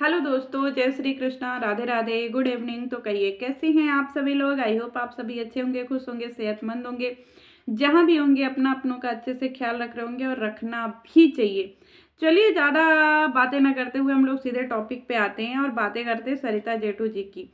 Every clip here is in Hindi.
हेलो दोस्तों, जय श्री कृष्णा, राधे राधे, गुड इवनिंग। तो कहिए कैसे हैं आप सभी लोग। आई होप आप सभी अच्छे होंगे, खुश होंगे, सेहतमंद होंगे। जहाँ भी होंगे अपना अपनों का अच्छे से ख्याल रख रहे होंगे और रखना भी चाहिए। चलिए ज़्यादा बातें ना करते हुए हम लोग सीधे टॉपिक पे आते हैं और बातें करते हैं सरिता जेठू जी की।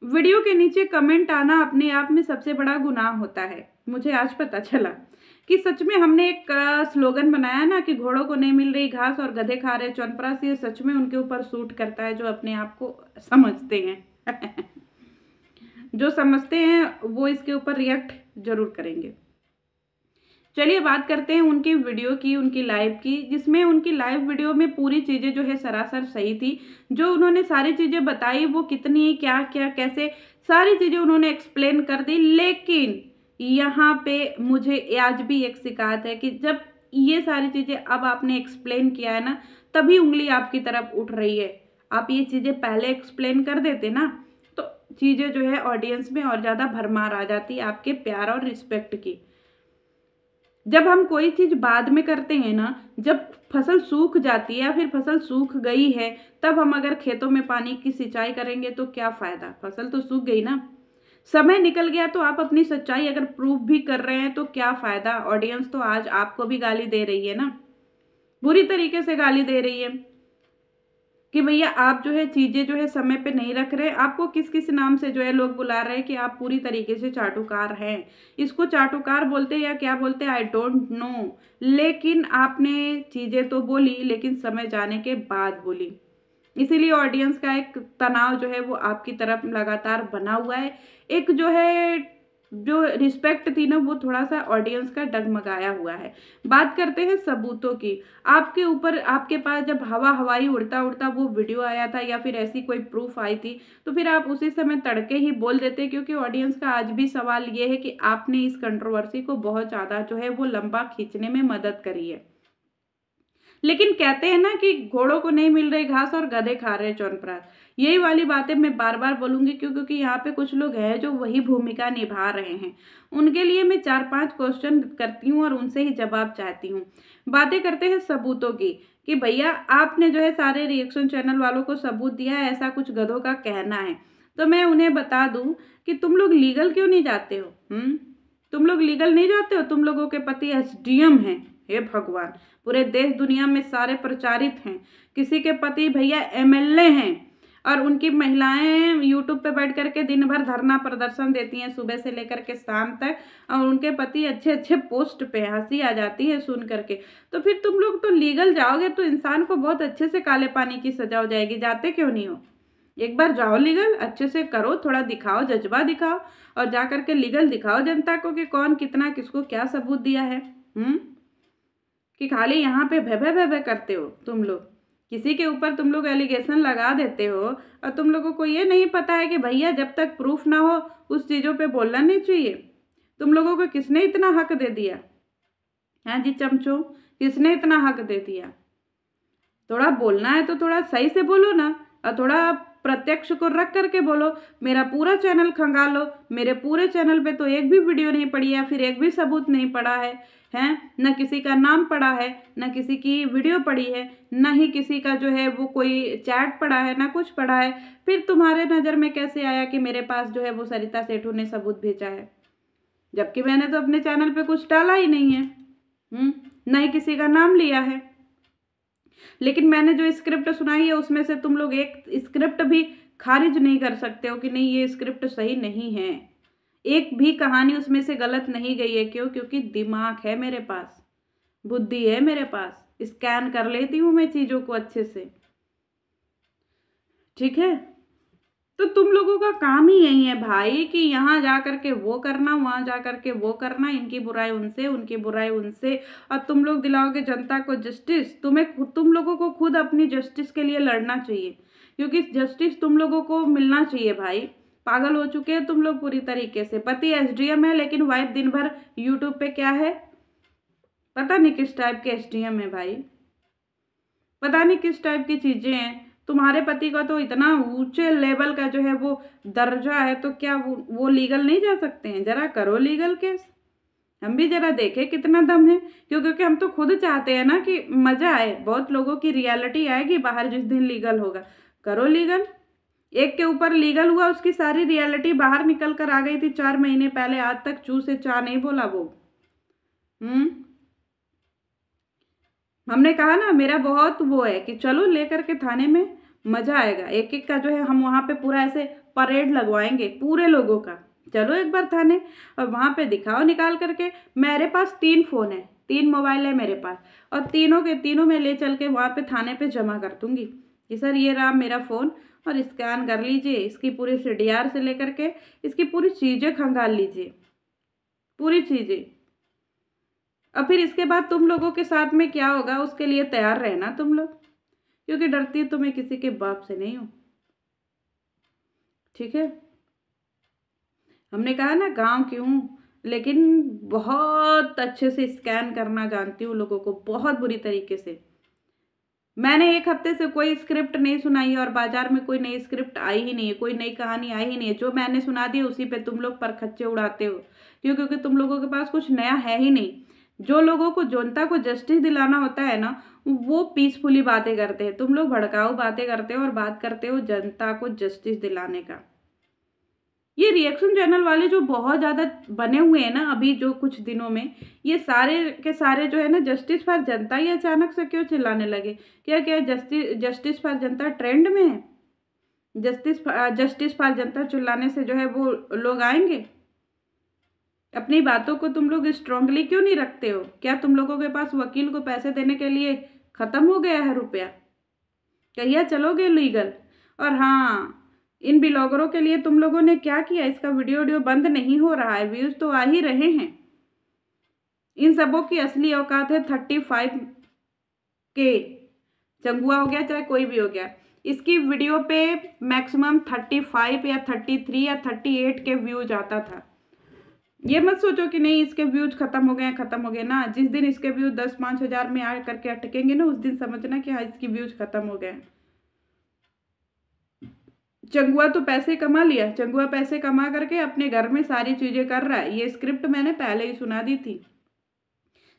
वीडियो के नीचे कमेंट आना अपने आप में सबसे बड़ा गुनाह होता है। मुझे आज पता चला कि सच में हमने एक स्लोगन बनाया ना कि घोड़ों को नहीं मिल रही घास और गधे खा रहे च्यवनप्राश। ये सच में उनके ऊपर सूट करता है जो अपने आप को समझते हैं। जो समझते हैं वो इसके ऊपर रिएक्ट जरूर करेंगे। चलिए बात करते हैं उनकी वीडियो की, उनकी लाइव की, जिसमें उनकी लाइव वीडियो में पूरी चीज़ें जो है सरासर सही थी। जो उन्होंने सारी चीज़ें बताई वो कितनी क्या क्या कैसे सारी चीज़ें उन्होंने एक्सप्लेन कर दी। लेकिन यहाँ पे मुझे आज भी एक शिकायत है कि जब ये सारी चीज़ें अब आपने एक्सप्लेन किया है ना, तभी उंगली आपकी तरफ उठ रही है। आप ये चीज़ें पहले एक्सप्लेन कर देते ना तो चीज़ें जो है ऑडियंस में और ज़्यादा भरमार आ जाती है आपके प्यार और रिस्पेक्ट की। जब हम कोई चीज बाद में करते हैं ना, जब फसल सूख जाती है या फिर फसल सूख गई है, तब हम अगर खेतों में पानी की सिंचाई करेंगे तो क्या फायदा। फसल तो सूख गई ना, समय निकल गया तो आप अपनी सच्चाई अगर प्रूव भी कर रहे हैं तो क्या फायदा। ऑडियंस तो आज आपको भी गाली दे रही है ना, बुरी तरीके से गाली दे रही है कि भैया आप जो है चीजें जो है समय पे नहीं रख रहे। आपको किस किस नाम से जो है लोग बुला रहे हैं कि आप पूरी तरीके से चाटुकार हैं। इसको चाटुकार बोलते हैं या क्या बोलते हैं, आई डोंट नो। लेकिन आपने चीजें तो बोली, लेकिन समय जाने के बाद बोली। इसीलिए ऑडियंस का एक तनाव जो है वो आपकी तरफ लगातार बना हुआ है। एक जो है जो रिस्पेक्ट थी ना वो थोड़ा सा ऑडियंस का डगमगाया हुआ है। बात करते हैं सबूतों की। आपके ऊपर आपके पास जब हवाई उड़ता उड़ता वो वीडियो आया था या फिर ऐसी कोई प्रूफ आई थी तो फिर आप उसी समय तड़के ही बोल देते, क्योंकि ऑडियंस का आज भी सवाल ये है कि आपने इस कंट्रोवर्सी को बहुत ज़्यादा जो है वो लंबा खींचने में मदद करी है। लेकिन कहते हैं ना कि घोड़ों को नहीं मिल रही घास और गधे खा रहे च्यवनप्राश। यही वाली बातें मैं बार बार बोलूंगी क्योंकि यहाँ पे कुछ लोग हैं जो वही भूमिका निभा रहे हैं। उनके लिए मैं 4-5 क्वेश्चन करती हूँ और उनसे ही जवाब चाहती हूँ। बातें करते हैं सबूतों की कि भैया आपने जो है सारे रिएक्शन चैनल वालों को सबूत दिया है, ऐसा कुछ गधों का कहना है। तो मैं उन्हें बता दूं कि तुम लोग लीगल क्यों नहीं जाते हो। तुम लोग लीगल नहीं जाते हो। तुम लोगों के पति एसडीएम हैं। हे भगवान, पूरे देश दुनिया में सारे प्रचारित हैं। किसी के पति भैया एमएलए हैं और उनकी महिलाएं यूट्यूब पे बैठ करके दिन भर धरना प्रदर्शन देती हैं सुबह से लेकर के शाम तक, और उनके पति अच्छे अच्छे पोस्ट पे। हंसी आ जाती है सुन करके। तो फिर तुम लोग तो लीगल जाओगे तो इंसान को बहुत अच्छे से काले पानी की सजा हो जाएगी। जाते क्यों नहीं हो। एक बार जाओ, लीगल अच्छे से करो, थोड़ा दिखाओ, जज्बा दिखाओ और जा करके लीगल दिखाओ जनता को कि कौन कितना किसको क्या सबूत दिया है। कि खाली यहाँ पे भे भे भे करते हो तुम लोग। किसी के ऊपर तुम लोग एलिगेशन लगा देते हो और तुम लोगों को ये नहीं पता है कि भैया जब तक प्रूफ ना हो उस चीज़ों पे बोलना नहीं चाहिए। तुम लोगों को किसने इतना हक दे दिया। हाँ जी चमचो, किसने इतना हक दे दिया। थोड़ा बोलना है तो थोड़ा सही से बोलो ना, और थोड़ा प्रत्यक्ष को रख करके बोलो। मेरा पूरा चैनल खंगालो, मेरे पूरे चैनल पे तो एक भी वीडियो नहीं पड़ी है, फिर एक भी सबूत नहीं पड़ा है। हैं न किसी का नाम पड़ा है, न किसी की वीडियो पड़ी है, न ही किसी का जो है वो कोई चैट पड़ा है, ना कुछ पड़ा है। फिर तुम्हारे नज़र में कैसे आया कि मेरे पास जो है वो सरिता सेठू ने सबूत भेजा है, जबकि मैंने तो अपने चैनल पे कुछ डाला ही नहीं है। न ही किसी का नाम लिया है। लेकिन मैंने जो स्क्रिप्ट सुनाई है उसमें से तुम लोग एक स्क्रिप्ट भी खारिज नहीं कर सकते हो कि नहीं ये स्क्रिप्ट सही नहीं है। एक भी कहानी उसमें से गलत नहीं गई है। क्यों? क्योंकि दिमाग है मेरे पास, बुद्धि है मेरे पास, स्कैन कर लेती हूँ मैं चीज़ों को अच्छे से। ठीक है, तो तुम लोगों का काम ही यही है भाई कि यहाँ जा करके वो करना, वहां जा करके वो करना, इनकी बुराई उनसे, उनकी बुराई उनसे, और तुम लोग दिलाओगे जनता को जस्टिस। तुम लोगों को खुद अपनी जस्टिस के लिए लड़ना चाहिए, क्योंकि जस्टिस तुम लोगों को मिलना चाहिए भाई। पागल हो चुके हैं तुम लोग पूरी तरीके से। पति एसडीएम है लेकिन वाइफ दिन भर यूट्यूब पे क्या है, पता नहीं किस टाइप के एसडीएम है भाई, पता नहीं किस टाइप की चीजें हैं। तुम्हारे पति का तो इतना ऊंचे लेवल का जो है वो दर्जा है, तो क्या वो लीगल नहीं जा सकते हैं। जरा करो लीगल केस, हम भी जरा देखें कितना दम है। क्योंकि हम तो खुद चाहते हैं ना कि मजा आए, बहुत लोगों की रियलिटी आएगी बाहर जिस दिन लीगल होगा। करो लीगल। एक के ऊपर लीगल हुआ, उसकी सारी रियलिटी बाहर निकल कर आ गई थी 4 महीने पहले। आज तक चू से चा नहीं बोला वो। हमने कहा ना, मेरा बहुत वो है कि चलो लेकर के थाने में, मजा आएगा। एक एक का जो है हम वहां पे पूरा ऐसे परेड लगवाएंगे पूरे लोगों का। चलो एक बार थाने, और वहां पे दिखाओ निकाल करके। मेरे पास 3 फोन है, 3 मोबाइल है मेरे पास, और तीनों के तीनों में ले चल के वहां पे थाने पे जमा कर दूंगी कि सर ये रहा मेरा फोन, और स्कैन कर लीजिए, इसकी पूरी CDR से लेकर के इसकी पूरी चीजें खंगाल लीजिए, पूरी चीजें। और फिर इसके बाद तुम लोगों के साथ में क्या होगा उसके लिए तैयार रहना तुम लोग, क्योंकि डरती तो मैं किसी के बाप से नहीं हूं। ठीक है, हमने कहा ना गांव की हूं, लेकिन बहुत अच्छे से स्कैन करना जानती हूँ लोगों को, बहुत बुरी तरीके से। मैंने 1 हफ्ते से कोई स्क्रिप्ट नहीं सुनाई है, और बाजार में कोई नई स्क्रिप्ट आई ही नहीं है, कोई नई कहानी आई ही नहीं है। जो मैंने सुना दी उसी पे तुम लोग परखच्चे उड़ाते हो, क्योंकि तुम लोगों के पास कुछ नया है ही नहीं। जो लोगों को, जनता को जस्टिस दिलाना होता है ना, वो पीसफुली बातें करते हैं। तुम लोग भड़काऊ बातें करते हो और बात करते हो जनता को जस्टिस दिलाने का। ये रिएक्शन चैनल वाले जो बहुत ज़्यादा बने हुए हैं ना अभी जो कुछ दिनों में, ये सारे के सारे जो है ना जस्टिस फॉर जनता, ये अचानक से क्यों चिल्लाने लगे? क्या क्या जस्टिस फॉर जनता ट्रेंड में है? जस्टिस फॉर जनता चिल्लाने से जो है वो लोग आएंगे? अपनी बातों को तुम लोग स्ट्रांगली क्यों नहीं रखते हो? क्या तुम लोगों के पास वकील को पैसे देने के लिए खत्म हो गया है रुपया? कहिया चलोगे लीगल? और हाँ, इन ब्लॉगरों के लिए तुम लोगों ने क्या किया? इसका वीडियो बंद नहीं हो रहा है, व्यूज तो आ ही रहे हैं। इन सबों की असली औकात है 35K। चंगुआ हो गया चाहे कोई भी हो गया, इसकी वीडियो पे मैक्सिमम 35 या 33 या 38 के व्यूज आता था। ये मत सोचो कि नहीं इसके व्यूज खत्म हो गए ना। जिस दिन इसके व्यूज 10-5 हजार में आ करके अटकेंगे ना, उस दिन समझना कि हाँ इसकी व्यूज खत्म हो गए। चंगुआ तो पैसे कमा लिया, चंगुआ पैसे कमा करके अपने घर में सारी चीजें कर रहा है। ये स्क्रिप्ट मैंने पहले ही सुना दी थी।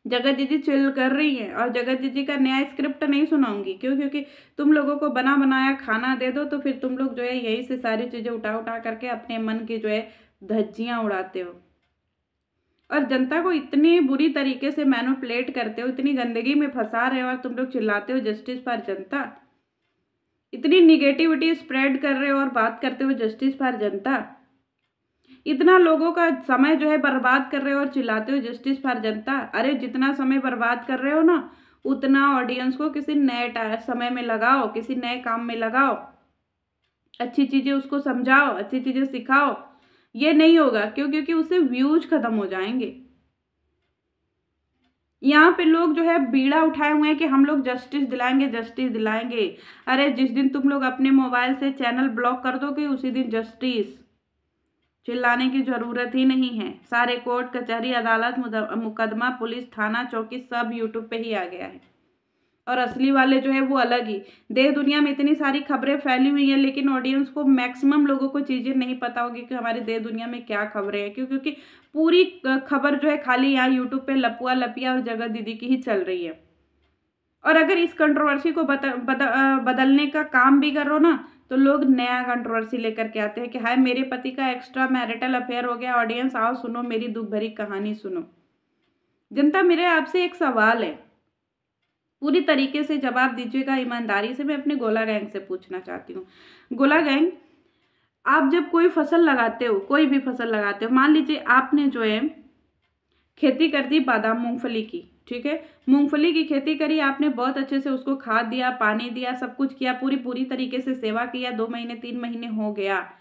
जगत दीदी चिल कर रही है, और जगत दीदी का नया स्क्रिप्ट नहीं सुनाऊंगी। क्यों? क्योंकि तुम लोगों को बना बनाया खाना दे दो तो फिर तुम लोग जो है यही से सारी चीजें उठा उठा करके अपने मन की जो है धज्जियां उड़ाते हो, और जनता को इतनी बुरी तरीके से मैनिपुलेट करते हो, इतनी गंदगी में फंसा रहे हो, और तुम लोग चिल्लाते हो जस्टिस फॉर जनता। इतनी निगेटिविटी स्प्रेड कर रहे हो और बात करते हो जस्टिस फॉर जनता। इतना लोगों का समय जो है बर्बाद कर रहे हो और चिल्लाते हो जस्टिस फॉर जनता। अरे जितना समय बर्बाद कर रहे हो ना, उतना ऑडियंस को किसी नए समय में लगाओ, किसी नए काम में लगाओ, अच्छी चीजें उसको समझाओ, अच्छी चीजें सिखाओ। ये नहीं होगा। क्यों? क्योंकि उससे व्यूज खत्म हो जाएंगे। यहाँ पे लोग जो है बीड़ा उठाए हुए हैं कि हम लोग जस्टिस दिलाएंगे, जस्टिस दिलाएंगे। अरे जिस दिन तुम लोग अपने मोबाइल से चैनल ब्लॉक कर दोगे उसी दिन जस्टिस। चिल्लाने की जरूरत ही नहीं है। सारे कोर्ट कचहरी अदालत मुकदमा पुलिस थाना चौकी सब यूट्यूब पे ही आ गया है। और असली वाले जो है वो अलग ही। देश दुनिया में इतनी सारी खबरें फैली हुई हैं, लेकिन ऑडियंस को, मैक्सिमम लोगों को चीज़ें नहीं पता होगी कि हमारे देश दुनिया में क्या खबरें हैं। क्यों? क्योंकि पूरी खबर जो है खाली यहाँ यूट्यूब पे लपुआ लपिया और जगत दीदी की ही चल रही है। और अगर इस कंट्रोवर्सी को बदलने का काम भी करो ना, तो लोग नया कंट्रोवर्सी लेकर के आते हैं कि हाय मेरे पति का एक्स्ट्रा मैरिटल अफेयर हो गया। ऑडियंस आओ सुनो, मेरी दुख भरी कहानी सुनो। जनता, मेरे आपसे एक सवाल है, पूरी तरीके से जवाब दीजिएगा ईमानदारी से। मैं अपने गोला गैंग से पूछना चाहती हूँ। गोला गैंग, आप जब कोई फसल लगाते हो, कोई भी फसल लगाते हो, मान लीजिए आपने जो है खेती कर दी बादाम मूंगफली की, ठीक है, मूंगफली की खेती करी आपने, बहुत अच्छे से उसको खाद दिया, पानी दिया, सब कुछ किया, पूरी तरीके से सेवा किया, 2 महीने 3 महीने हो गया,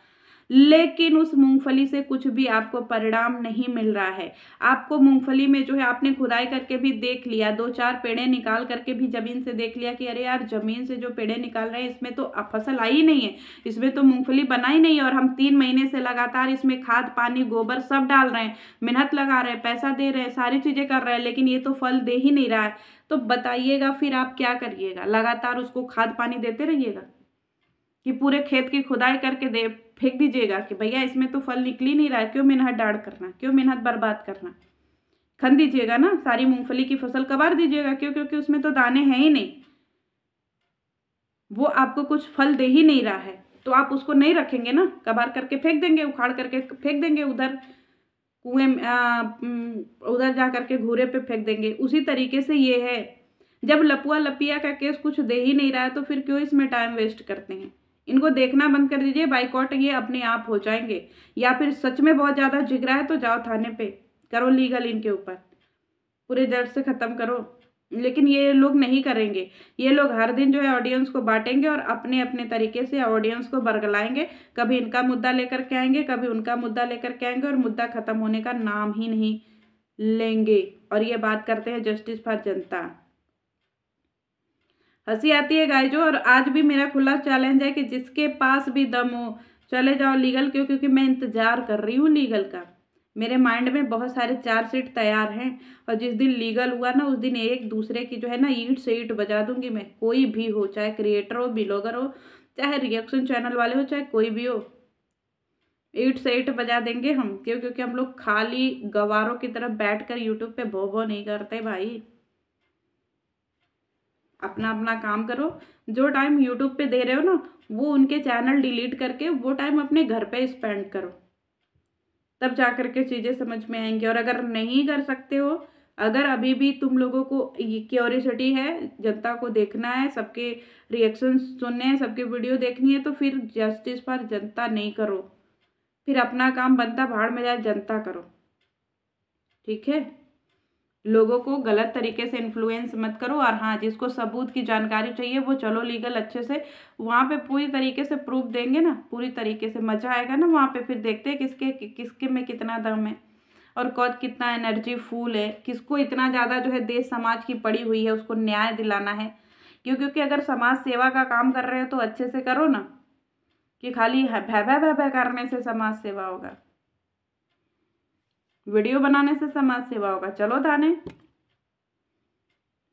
लेकिन उस मूंगफली से कुछ भी आपको परिणाम नहीं मिल रहा है। आपको मूंगफली में जो है आपने खुदाई करके भी देख लिया, 2-4 पेड़े निकाल करके भी जमीन से देख लिया कि अरे यार जमीन से जो पेड़े निकाल रहे हैं इसमें तो फसल आई ही नहीं है, इसमें तो मूंगफली बना ही नहीं है, और हम 3 महीने से लगातार इसमें खाद पानी गोबर सब डाल रहे हैं, मेहनत लगा रहे हैं, पैसा दे रहे हैं, सारी चीजें कर रहे हैं, लेकिन ये तो फल दे ही नहीं रहा है। तो बताइएगा फिर आप क्या करिएगा? लगातार उसको खाद पानी देते रहिएगा कि पूरे खेत की खुदाई करके दे फेंक दीजिएगा कि भैया इसमें तो फल निकल ही नहीं रहा है, क्यों मेहनत डाढ़ करना, क्यों मेहनत बर्बाद करना? खन दीजिएगा ना, सारी मूंगफली की फसल कबार दीजिएगा। क्यों? क्योंकि उसमें तो दाने हैं ही नहीं। वो आपको कुछ फल दे ही नहीं रहा है तो आप उसको नहीं रखेंगे ना, कबार करके फेंक देंगे, उखाड़ करके फेंक देंगे उधर कुएं उधर जा करके घूरे पे फेंक देंगे। उसी तरीके से ये है, जब लपुआ लपिया का केस कुछ दे ही नहीं रहा है तो फिर क्यों इसमें टाइम वेस्ट करते हैं। इनको देखना बंद कर दीजिए, बाइकआउट ये अपने आप हो जाएंगे। या फिर सच में बहुत ज़्यादा जिग रहा है तो जाओ थाने पे, करो लीगल इनके ऊपर, पूरे जड़ से ख़त्म करो। लेकिन ये लोग नहीं करेंगे। ये लोग हर दिन जो है ऑडियंस को बांटेंगे और अपने अपने तरीके से ऑडियंस को बरगलाएंगे। कभी इनका मुद्दा लेकर के आएंगे, कभी उनका मुद्दा लेकर के आएंगे और मुद्दा ख़त्म होने का नाम ही नहीं लेंगे। और ये बात करते हैं जस्टिस फॉर जनता। हंसी आती है गाइजो। और आज भी मेरा खुला चैलेंज है कि जिसके पास भी दम हो चले जाओ लीगल। क्यों? क्योंकि मैं इंतजार कर रही हूँ लीगल का। मेरे माइंड में बहुत सारे चार्जशीट तैयार हैं और जिस दिन लीगल हुआ ना उस दिन एक दूसरे की जो है ना ईंट से ईंट बजा दूंगी मैं। कोई भी हो, चाहे क्रिएटर हो, ब्लॉगर हो, चाहे रिएक्शन चैनल वाले हो, चाहे कोई भी हो, ईंट से ईंट बजा देंगे हम। क्यों? क्योंकि हम लोग खाली गवारों की तरफ बैठ कर यूट्यूब पे भो भो नहीं करते भाई। अपना अपना काम करो। जो टाइम यूट्यूब पे दे रहे हो ना वो उनके चैनल डिलीट करके वो टाइम अपने घर पे स्पेंड करो, तब जा कर के चीज़ें समझ में आएंगी। और अगर नहीं कर सकते हो, अगर अभी भी तुम लोगों को क्यूरियोसिटी है, जनता को देखना है, सबके रिएक्शन सुनने हैं, सबके वीडियो देखनी है, तो फिर जस्टिस फॉर जनता नहीं करो। फिर अपना काम बनता भाड़ में जाए, जनता करो। ठीक है? लोगों को गलत तरीके से इन्फ्लुएंस मत करो। और हाँ, जिसको सबूत की जानकारी चाहिए वो चलो लीगल अच्छे से, वहाँ पे पूरी तरीके से प्रूफ देंगे ना, पूरी तरीके से मजा आएगा ना वहाँ पे। फिर देखते हैं किसके में कितना दम है और कौन कितना एनर्जी फुल है, किसको इतना ज़्यादा जो है देश समाज की पड़ी हुई है उसको न्याय दिलाना है। क्योंकि अगर समाज सेवा का काम कर रहे हो तो अच्छे से करो ना, कि खाली भै भै करने से समाज सेवा होगा, वीडियो बनाने से समाज सेवा होगा। चलो थाने,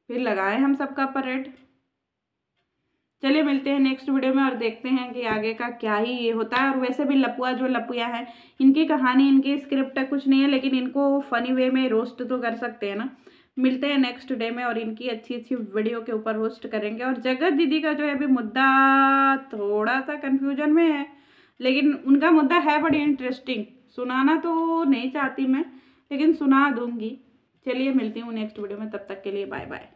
फिर लगाए हम सबका परेड। चलिए मिलते हैं नेक्स्ट वीडियो में और देखते हैं कि आगे का क्या ही ये होता है। और वैसे भी लपुआ जो लपुया है, इनकी कहानी, इनकी स्क्रिप्ट कुछ नहीं है, लेकिन इनको फनी वे में रोस्ट तो कर सकते हैं ना। मिलते हैं नेक्स्ट डे में और इनकी अच्छी अच्छी वीडियो के ऊपर रोस्ट करेंगे। और जगत दीदी का जो है अभी मुद्दा थोड़ा सा कन्फ्यूजन में है, लेकिन उनका मुद्दा है बड़ी इंटरेस्टिंग। सुनाना तो नहीं चाहती मैं, लेकिन सुना दूंगी। चलिए मिलती हूँ नेक्स्ट वीडियो में, तब तक के लिए बाय बाय।